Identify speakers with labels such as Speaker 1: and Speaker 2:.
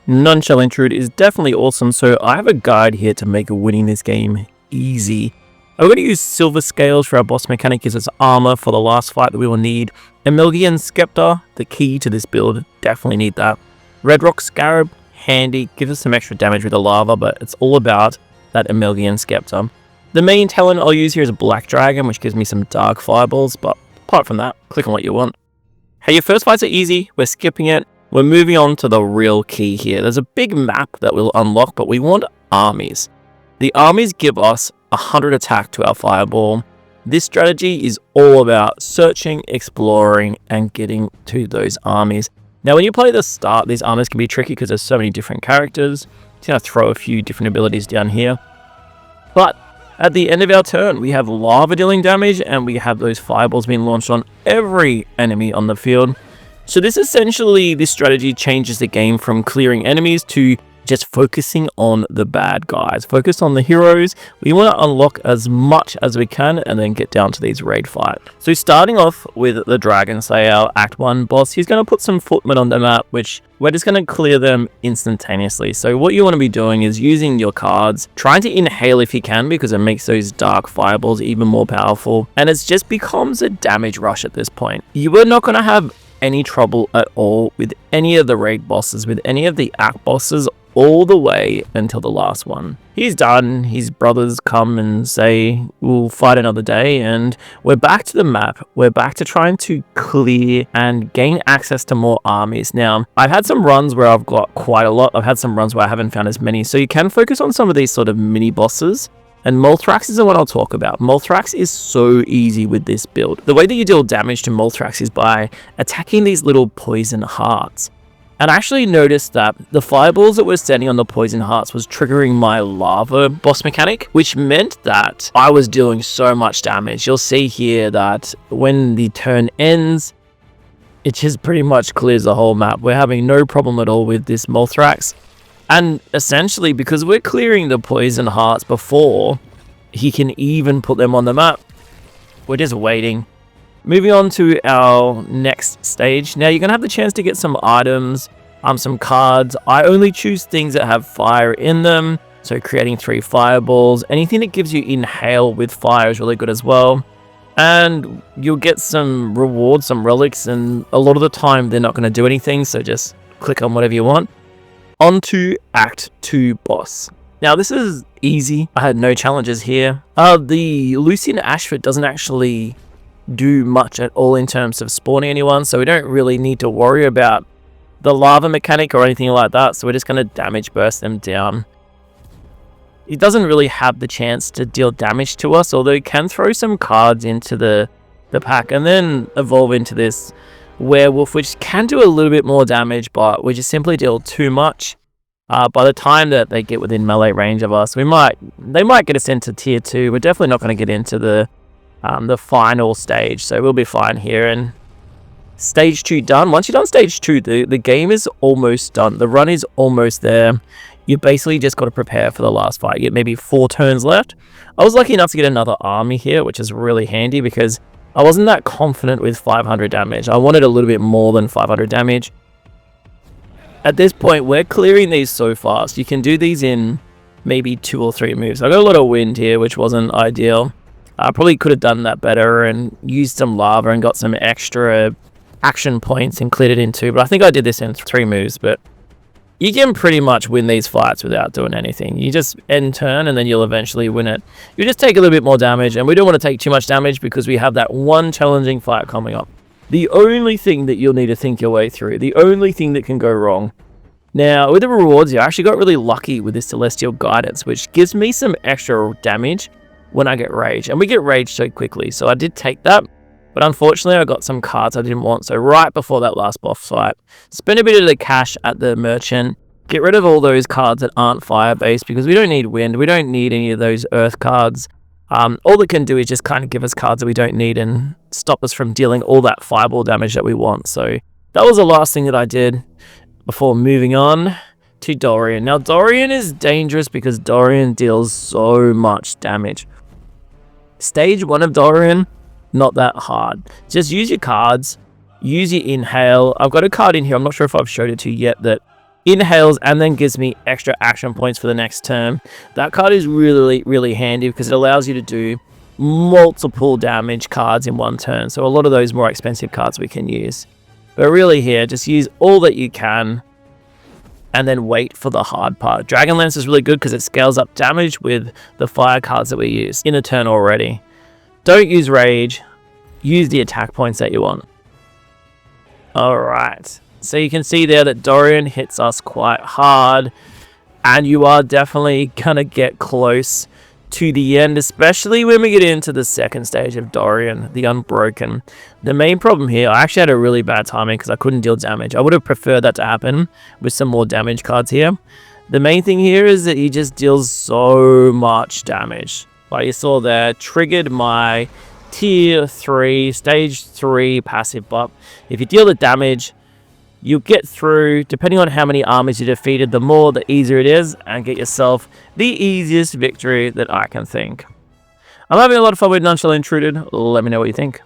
Speaker 1: None Shall Intrude is definitely awesome, so I have a guide here to make winning this game easy. I'm going to use silver scales for our boss mechanic, gives us armor for the last fight that we will need. Emilgian Scepter, the key to this build, definitely need that. Red Rock Scarab, handy, gives us some extra damage with the lava, but it's all about that Emilgian Scepter. The main talent I'll use here is Black Dragon, which gives me some dark fireballs, but apart from that, click on what you want. Hey, your first fights are easy, we're skipping it. We're moving on to the real key here. There's a big map that we'll unlock, but we want armies. The armies give us 100 attack to our fireball. This strategy is all about searching, exploring, and getting to those armies. Now, when you play the start, these armies can be tricky because there's so many different characters. Just gonna throw a few different abilities down here. But at the end of our turn, we have lava dealing damage, and we have those fireballs being launched on every enemy on the field. So this strategy changes the game from clearing enemies to just focusing on the bad guys. Focus on the heroes. We want to unlock as much as we can and then get down to these raid fights. So starting off with the Dragon Slayer, our Act 1 boss, he's going to put some footmen on the map, which we're just going to clear them instantaneously. So what you want to be doing is using your cards, trying to inhale if you can, because it makes those dark fireballs even more powerful. And it just becomes a damage rush at this point. You are not going to have any trouble at all with any of the raid bosses, with any of the Act bosses, all the way until the last one. He's done, his brothers come and say, we'll fight another day, and we're back to the map. We're back to trying to clear and gain access to more armies. Now, I've had some runs where I've got quite a lot. I've had some runs where I haven't found as many, so you can focus on some of these sort of mini bosses. And Molthrax is the one I'll talk about. Molthrax is so easy with this build. The way that you deal damage to Molthrax is by attacking these little poison hearts. And I actually noticed that the fireballs that were sending on the poison hearts was triggering my lava boss mechanic, which meant that I was doing so much damage. You'll see here that when the turn ends, it just pretty much clears the whole map. We're having no problem at all with this Molthrax. And essentially, because we're clearing the poison hearts before he can even put them on the map, we're just waiting. Moving on to our next stage. Now, you're going to have the chance to get some items, some cards. I only choose things that have fire in them. So creating 3 fireballs. Anything that gives you inhale with fire is really good as well. And you'll get some rewards, some relics, and a lot of the time they're not going to do anything. So just click on whatever you want. On to Act 2 boss. Now, this is easy. I had no challenges here. The Lucian Ashford doesn't actually do much at all in terms of spawning anyone, so we don't really need to worry about the lava mechanic or anything like that, so we're just going to damage burst them down. He doesn't really have the chance to deal damage to us, although he can throw some cards into the pack and then evolve into this werewolf, which can do a little bit more damage, but we just simply deal too much. By the time that they get within melee range of us, they might get us into tier 2. We're definitely not going to get into the final stage, so we'll be fine here. And stage 2 done. Once you're done stage 2, the game is almost done. The run is almost there. You basically just got to prepare for the last fight. You get maybe 4 turns left. I was lucky enough to get another army here, which is really handy because I wasn't that confident with 500 damage. I wanted a little bit more than 500 damage. At this point, we're clearing these so fast. You can do these in maybe 2 or 3 moves. I got a lot of wind here, which wasn't ideal. I probably could have done that better and used some lava and got some extra action points and cleared it in 2. But I think I did this in 3 moves. But you can pretty much win these fights without doing anything. You just end turn and then you'll eventually win it. You just take a little bit more damage, and we don't want to take too much damage because we have that one challenging fight coming up. The only thing that you'll need to think your way through, the only thing that can go wrong. Now, with the rewards, I actually got really lucky with this Celestial Guidance, which gives me some extra damage when I get rage. And we get rage so quickly, so I did take that. But unfortunately, I got some cards I didn't want. So right before that last boss fight, spend a bit of the cash at the merchant. Get rid of all those cards that aren't fire-based because we don't need wind. We don't need any of those earth cards. All they can do is just kind of give us cards that we don't need and stop us from dealing all that fireball damage that we want. So that was the last thing that I did before moving on to Dorian. Now, Dorian is dangerous because Dorian deals so much damage. Stage 1 of Dorian, not that hard. Just use your cards, use your inhale. I've got a card in here, I'm not sure if I've showed it to you yet, that inhales and then gives me extra action points for the next turn. That card is really handy because it allows you to do multiple damage cards in one turn. So a lot of those more expensive cards we can use. But really here, just use all that you can and then wait for the hard part. Dragonlance is really good because it scales up damage with the fire cards that we use in a turn already. Don't use rage. Use the attack points that you want. Alright. So you can see there that Dorian hits us quite hard. And you are definitely going to get close to the end, especially when we get into the second stage of Dorian, the Unbroken. The main problem here, I actually had a really bad timing because I couldn't deal damage. I would have preferred that to happen with some more damage cards here. The main thing here is that he just deals so much damage. Like you saw there, triggered my tier 3, stage 3 passive buff. If you deal the damage, you'll get through, depending on how many armies you defeated, the more, the easier it is, and get yourself the easiest victory that I can think. I'm having a lot of fun with None Shall Intrude. Let me know what you think.